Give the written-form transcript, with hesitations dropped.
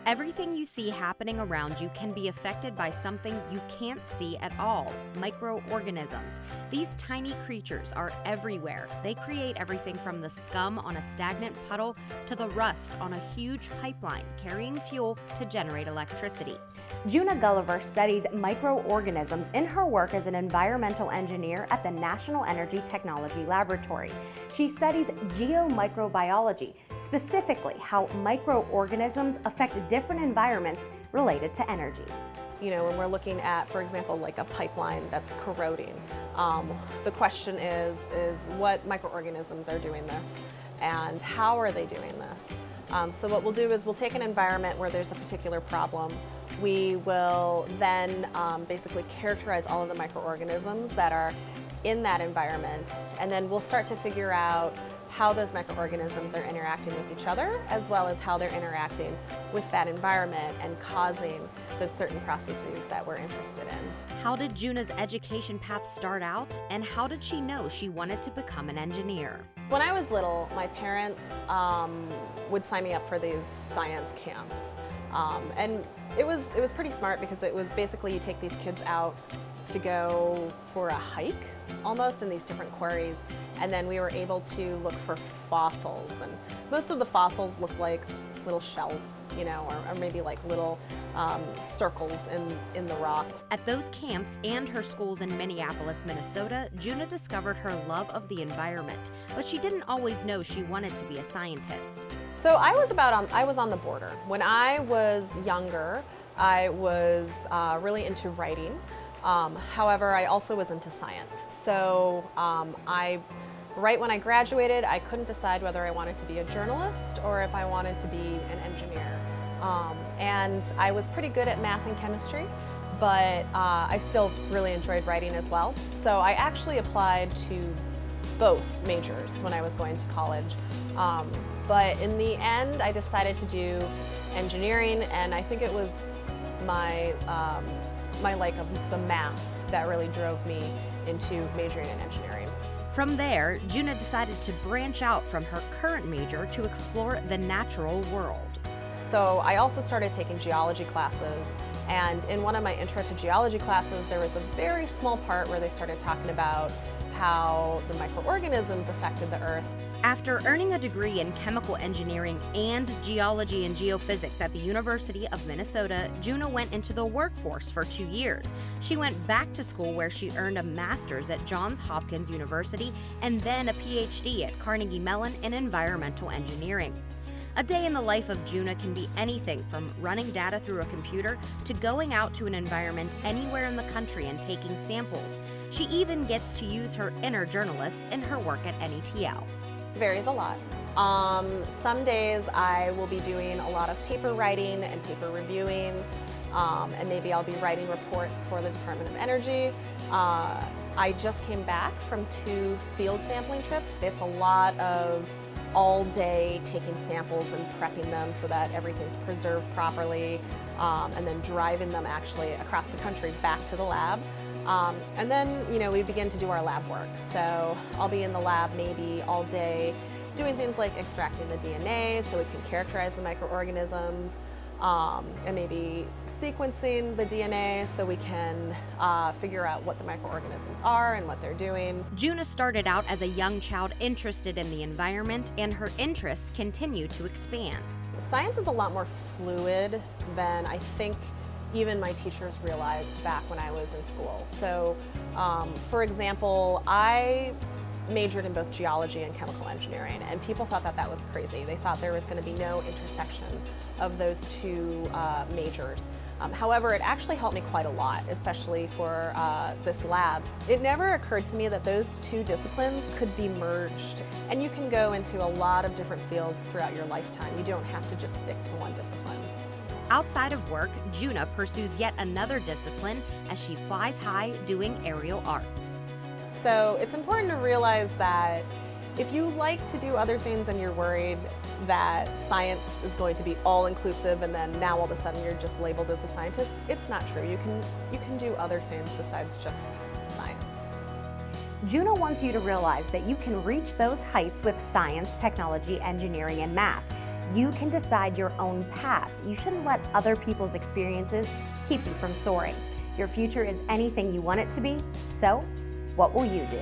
Everything you see happening around you can be affected by something you can't see at all: microorganisms. These tiny creatures are everywhere. They create everything from the scum on a stagnant puddle to the rust on a huge pipeline carrying fuel to generate electricity. Djuna Gulliver studies microorganisms in her work as an environmental engineer at the National Energy Technology Laboratory. She studies Geo Microbiology, specifically how microorganisms affect different environments related to energy. You know, when we're looking at, for example, like a pipeline that's corroding, the question is what microorganisms are doing this and how are they doing this? So what we'll do is we'll take an environment where there's a particular problem. We will then basically characterize all of the microorganisms that are in that environment, and then we'll start to figure out how those microorganisms are interacting with each other, as well as how they're interacting with that environment and causing those certain processes that we're interested in. How did Djuna's education path start out, and how did she know she wanted to become an engineer? When I was little, my parents would sign me up for these science camps. And it was pretty smart because it was basically you take these kids out to go for a hike almost in these different quarries, and then we were able to look for fossils, and most of the fossils look like little shells, you know, or maybe like little circles in the rock. At those camps and her schools in Minneapolis, Minnesota, Djuna discovered her love of the environment, but she didn't always know she wanted to be a scientist. So I was on the border. When I was younger, I was really into writing. However, I also was into science. So right when I graduated, I couldn't decide whether I wanted to be a journalist or if I wanted to be an engineer. And I was pretty good at math and chemistry, but I still really enjoyed writing as well. So I actually applied to both majors when I was going to college. But in the end, I decided to do engineering, and I think it was my like of the math that really drove me into majoring in engineering. From there, Djuna decided to branch out from her current major to explore the natural world. So I also started taking geology classes, and in one of my intro to geology classes, there was a very small part where they started talking about how the microorganisms affected the earth. After earning a degree in chemical engineering and geology and geophysics at the University of Minnesota, Djuna went into the workforce for 2 years. She went back to school where she earned a master's at Johns Hopkins University and then a PhD at Carnegie Mellon in environmental engineering. A day in the life of Djuna can be anything from running data through a computer to going out to an environment anywhere in the country and taking samples. She even gets to use her inner journalist in her work at NETL. Varies a lot. Some days I will be doing a lot of paper writing and paper reviewing, and maybe I'll be writing reports for the Department of Energy. I just came back from 2 field sampling trips. It's a lot of all day taking samples and prepping them so that everything's preserved properly, and then driving them actually across the country back to the lab. And then, you know, we begin to do our lab work. So I'll be in the lab maybe all day doing things like extracting the DNA so we can characterize the microorganisms, and maybe sequencing the DNA so we can figure out what the microorganisms are and what they're doing. Djuna started out as a young child interested in the environment, and her interests continue to expand. Science is a lot more fluid than I think even my teachers realized back when I was in school. So, for example, I majored in both geology and chemical engineering, and people thought that that was crazy. They thought there was going to be no intersection of those 2 majors. However, it actually helped me quite a lot, especially for this lab. It never occurred to me that those 2 disciplines could be merged, and you can go into a lot of different fields throughout your lifetime. You don't have to just stick to one discipline. Outside of work, Djuna pursues yet another discipline as she flies high doing aerial arts. So it's important to realize that if you like to do other things and you're worried that science is going to be all-inclusive and then now all of a sudden you're just labeled as a scientist, it's not true. You can do other things besides just science. Djuna wants you to realize that you can reach those heights with science, technology, engineering, and math. You can decide your own path. You shouldn't let other people's experiences keep you from soaring. Your future is anything you want it to be, so what will you do?